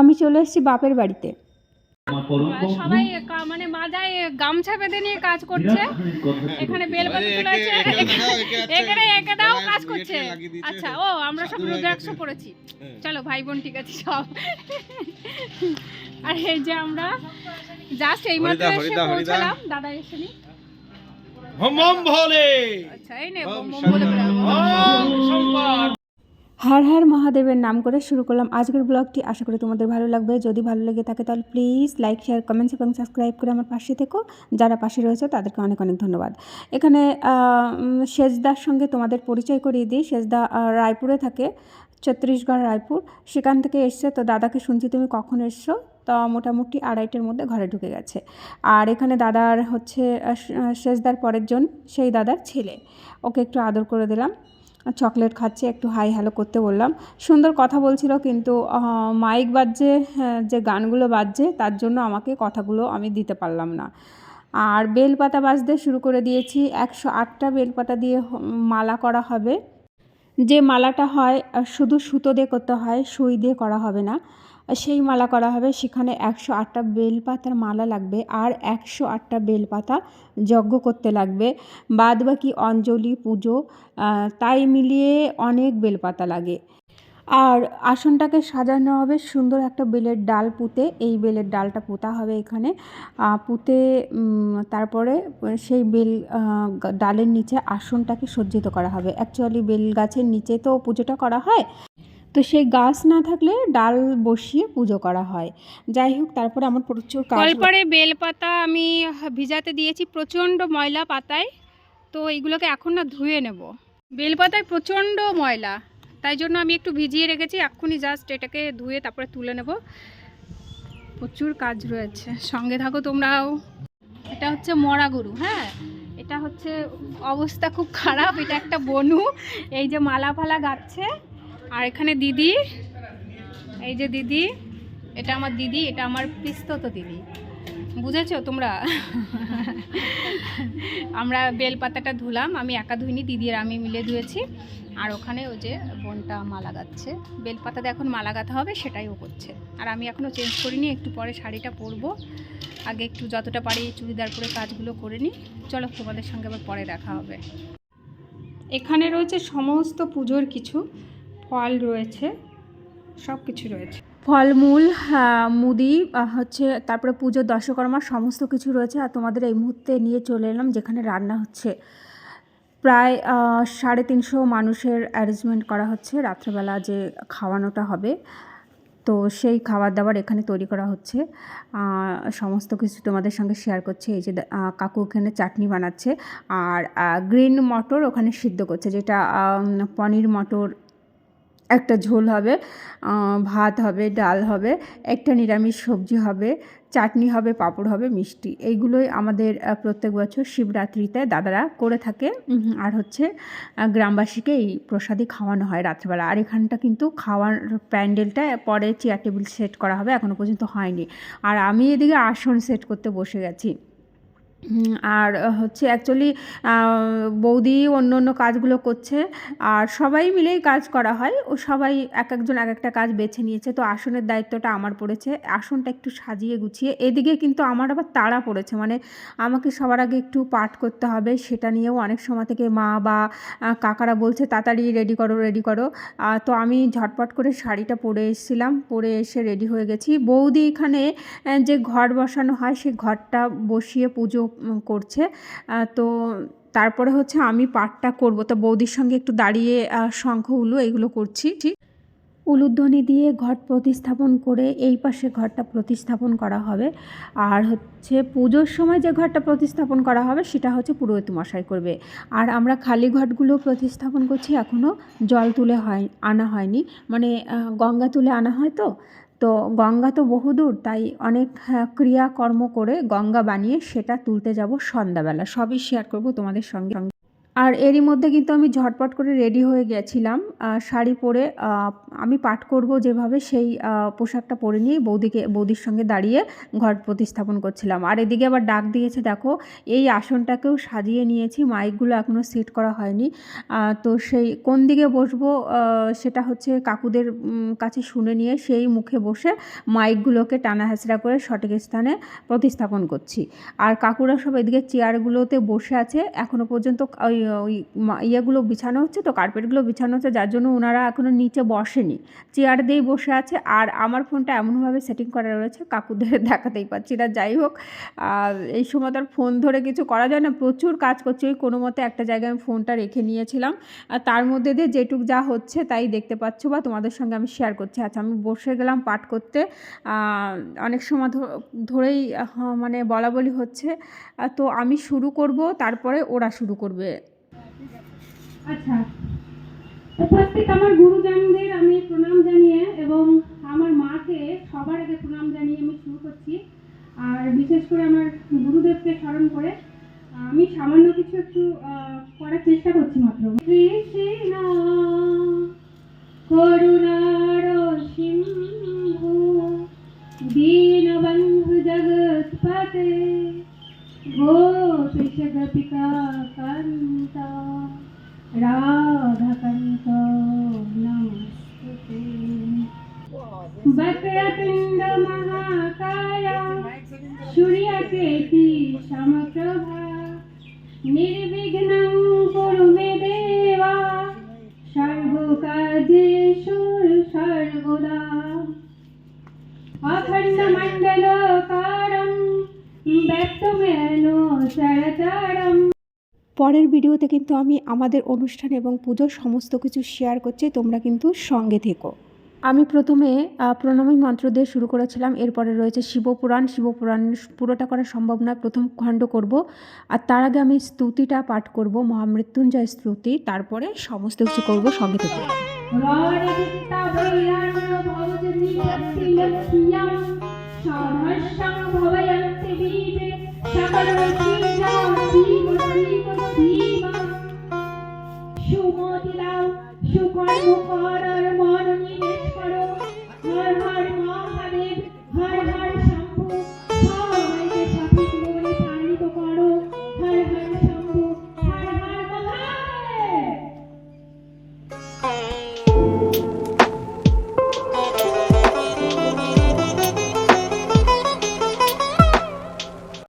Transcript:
আমি চলে এসেছি বাপের বাড়িতে। সবাই মানে মাজায় গামছা বেঁধে নিয়ে কাজ করছে। এখানে বেলপাতা তুলে আছে, এখানে একে দাও কাজ করছে। আচ্ছা, ও আমরা সব রুদ্রাক্ষ পড়েছি। চলো ভাই বোন ঠিক আছে সব। আর এই যে আমরা জাস্ট এইমাত্র এসে পৌঁছালাম, দাদা এসেনি। বম বম ভোলে। আচ্ছা, এই নে বম বম বলে বেড়াবো। হর হর মহাদেবের নাম করে শুরু করলাম আজকের ব্লগটি। আশা করি তোমাদের ভালো লাগবে। যদি ভালো লেগে থাকে তাহলে প্লিজ লাইক, শেয়ার, কমেন্টস এবং সাবস্ক্রাইব করে আমার পাশে থেকো। যারা পাশে রয়েছে তাদেরকে অনেক অনেক ধন্যবাদ। এখানে সেজদার সঙ্গে তোমাদের পরিচয় করিয়ে দিই। সেজদা রায়পুরে থাকে, ছত্তিশগড় রায়পুর। সেখান থেকে এসছে। তো দাদাকে শুনছি তুমি কখন এসছো? তো মোটামুটি 2:30-এর মধ্যে ঘরে ঢুকে গেছে। আর এখানে দাদার হচ্ছে সেজদার পরের জন, সেই দাদার ছেলে। ওকে একটু আদর করে দিলাম। চকলেট খাচ্ছে, একটু হাই হ্যালো করতে বললাম। সুন্দর কথা বলছিল, কিন্তু মাইক বাজছে, যে গানগুলো বাজছে তার জন্য আমাকে কথাগুলো আমি দিতে পারলাম না। আর বেলপাতা বাজতে শুরু করে দিয়েছি। 108টা বেলপাতা দিয়ে মালা করা হবে। যে মালাটা হয় শুধু সুতো দিয়ে করতে হয়, সুই দিয়ে করা হবে না। সেই মালা করা হবে। সেখানে 108টা বেলপাতার মালা লাগবে, আর 108টা বেলপাতা যজ্ঞ করতে লাগবে। বাদ বাকি অঞ্জলি, পুজো, তাই মিলিয়ে অনেক বেলপাতা লাগে। আর আসনটাকে সাজানো হবে সুন্দর একটা বেলের ডাল পুঁতে। এই বেলের ডালটা পোঁতা হবে এখানে। পুঁতে তারপরে সেই বেল ডালের নিচে আসনটাকে সজ্জিত করা হবে। অ্যাকচুয়ালি বেল গাছের নিচে তো পুজোটা করা হয়, তো সেই গাছ না থাকলে ডাল বসিয়ে পুজো করা হয়। যাই হোক, তারপরে আমার প্রচুর কাজ। কলপারে বেলপাতা আমি ভিজাতে দিয়েছি প্রচণ্ড ময়লা পাতায়। তো এইগুলোকে এখন না ধুয়ে নেব। বেলপাতায় প্রচণ্ড ময়লা, তাই জন্য আমি একটু ভিজিয়ে রেখেছি। এক্ষুনি জাস্ট এটাকে ধুয়ে তারপরে তুলে নেব। প্রচুর কাজ রয়েছে, সঙ্গে থাকো তোমরাও। এটা হচ্ছে মরা গরু। হ্যাঁ, এটা হচ্ছে অবস্থা খুব খারাপ। এটা একটা বনু, এই যে মালা ফালা গাচ্ছে। আর এখানে দিদি, এই যে দিদি, এটা আমার দিদি, এটা আমার পিস্তত দিদি। বুঝেছো তোমরা? আমরা বেলপাতাটা ধুলাম, আমি একা ধুইনি, দিদি আর আমি মিলে ধুয়েছি। আর ওখানে ওই যে বোনটা মালা গাচ্ছে। বেলপাতাতে এখন মালা গাঁথা হবে, সেটাই ও করছে। আর আমি এখনও চেঞ্জ করিনি, একটু পরে শাড়িটা পরবো। আগে একটু যতটা পারি চুড়িদার পরে কাজগুলো করে নিই। চলো, তোমাদের সঙ্গে আবার পরে দেখা হবে। এখানে রয়েছে সমস্ত পুজোর কিছু ফল রয়েছে, সব কিছু রয়েছে, ফলমূল, মুদি হচ্ছে, তারপরে পুজোর দশকর্মা সমস্ত কিছু রয়েছে। আর তোমাদের এই মুহূর্তে নিয়ে চলে এলাম যেখানে রান্না হচ্ছে। প্রায় 350 মানুষের অ্যারেঞ্জমেন্ট করা হচ্ছে রাত্রেবেলা যে খাওয়ানোটা হবে। তো সেই খাবার দাবার এখানে তৈরি করা হচ্ছে। সমস্ত কিছু তোমাদের সঙ্গে শেয়ার করছি। এই যে কাকু এখানে চাটনি বানাচ্ছে, আর গ্রিন মটর ওখানে সিদ্ধ করছে, যেটা পনির মটর। একটা ঝোল হবে, ভাত হবে, ডাল হবে, একটা নিরামিষ সবজি হবে, চাটনি হবে, পাঁপড় হবে, মিষ্টি। এইগুলোই আমাদের প্রত্যেক বছর শিবরাত্রিতে দাদারা করে থাকে। আর হচ্ছে গ্রামবাসীকে এই প্রসাদই খাওয়ানো হয় রাত্রেবেলা। আর এখানটা কিন্তু খাওয়ার প্যান্ডেলটা পরে চেয়ার টেবিল সেট করা হবে, এখনও পর্যন্ত হয়নি। আর আমি এদিকে আসন সেট করতে বসে গেছি। আর হচ্ছে অ্যাকচুয়ালি বৌদি অন্য অন্য কাজগুলো করছে, আর সবাই মিলেই কাজ করা হয়। ও সবাই এক একজন এক একটা কাজ বেছে নিয়েছে। তো আসনের দায়িত্বটা আমার পড়েছে, আসনটা একটু সাজিয়ে গুছিয়ে। এদিকে কিন্তু আমার আবার তাড়া পড়েছে, মানে আমাকে সবার আগে একটু পাঠ করতে হবে। সেটা নিয়েও অনেক সময় থেকে মা বা কাকারা বলছে তাড়াতাড়ি রেডি করো রেডি করো। তো আমি ঝটপট করে শাড়িটা পরে এসেছিলাম, পরে এসে রেডি হয়ে গেছি। বৌদি এখানে যে ঘট বসানো হয় সেই ঘটটা বসিয়ে পুজো করছে। তো তারপরে হচ্ছে আমি পাঠটা করব। তো বৌদির সঙ্গে একটু দাঁড়িয়ে শঙ্খ উলু এগুলো করছি। উলুধ্বনি দিয়ে ঘট প্রতিস্থাপন করে এই পাশে ঘরটা প্রতিস্থাপন করা হবে। আর হচ্ছে পুজোর সময় যে ঘরটা প্রতিস্থাপন করা হবে সেটা হচ্ছে পুরোহিত মশাই করবে। আর আমরা খালি ঘটগুলো প্রতিস্থাপন করছি, এখনও জল তুলে আনা হয়নি, মানে গঙ্গা তুলে আনা হয়। তো গঙ্গা তো বহুদূর, তাই অনেক ক্রিয়াকর্ম করে গঙ্গা বানিয়ে সেটা তুলতে যাব সন্ধ্যাবেলা। সবই শেয়ার করব তোমাদের সঙ্গে। আর এরই মধ্যে কিন্তু আমি ঝটপট করে রেডি হয়ে গেছিলাম, শাড়ি পরে আমি পাঠ করব যেভাবে সেই পোশাকটা পরে নিয়ে বৌদির সঙ্গে দাঁড়িয়ে ঘট প্রতিস্থাপন করছিলাম। আর এদিকে আবার ডাক দিয়েছে, দেখো এই আসনটাকেও সাজিয়ে নিয়েছি, মাইকগুলো এখনও সেট করা হয়নি। তো সেই কোন দিকে বসবো সেটা হচ্ছে কাকুদের কাছে শুনে নিয়ে সেই মুখে বসে মাইকগুলোকে টানা হেঁচড়া করে সঠিক স্থানে প্রতিস্থাপন করছি। আর কাকুরা সব এদিকে চেয়ারগুলোতে বসে আছে, এখনও পর্যন্ত ওই ইয়েগুলো বিছানো হচ্ছে, তো কার্পেটগুলো বিছানো হচ্ছে, যার জন্য ওনারা এখনও নিচে বসেনি, চেয়ার দিয়েই বসে আছে। আর আমার ফোনটা এমনভাবে সেটিং করা রয়েছে কাকুদের দেখাতেই পাচ্ছি না। যাই হোক, এই সময় তো আর ফোন ধরে কিছু করা যায় না, প্রচুর কাজ করছি, ওই কোনো মতে একটা জায়গায় আমি ফোনটা রেখে নিয়েছিলাম। আর তার মধ্যে দিয়ে যেটুক যা হচ্ছে তাই দেখতে পাচ্ছ বা তোমাদের সঙ্গে আমি শেয়ার করছি। আচ্ছা, আমি বসে গেলাম পাঠ করতে, অনেক সময় ধরেই মানে বলা বলি হচ্ছে, তো আমি শুরু করব, তারপরে ওরা শুরু করবে। আচ্ছা, উপস্থিত আমার গুরুজনদের আমি প্রণাম জানিয়ে এবং আমার মাকে সবার আগে প্রণাম জানিয়ে আমি শুরু করছি। আর বিশেষ করে আমার গুরুদেবকে স্মরণ করে আমি সামান্য কিছু একটু করার চেষ্টা করছি মাত্র। কৃষ্ণ করুণার সিন্ধু দীনবন্ধু জগৎপতে গোপীশ গোপিকা কান্তা রাধাকান্ত নমস্তুতে। বক্রতুণ্ড মহাকায় সূর্যকেতি সমপ্রভা নির্বিঘ্नं কুরু মে দেবা সর্বকার্যেষু সর্বদা। অখণ্ডমণ্ডলকারং ব্যক্তমেন চরাচরম। পরের ভিডিওতে কিন্তু আমি আমাদের অনুষ্ঠান এবং পুজোর সমস্ত কিছু শেয়ার করছি, তোমরা কিন্তু সঙ্গে থেকো। আমি প্রথমে প্রণামী মন্ত্র দিয়ে শুরু করেছিলাম, এরপরে রয়েছে শিবপুরাণ পুরোটা করা সম্ভব নয়, প্রথম খণ্ড করব। আর তার আগে আমি স্তুতিটা পাঠ করব, মহামৃত্যুঞ্জয় স্তুতি, তারপরে সমস্ত কিছু করব, সঙ্গে থেকো। সুমতি দাও সুকর্ম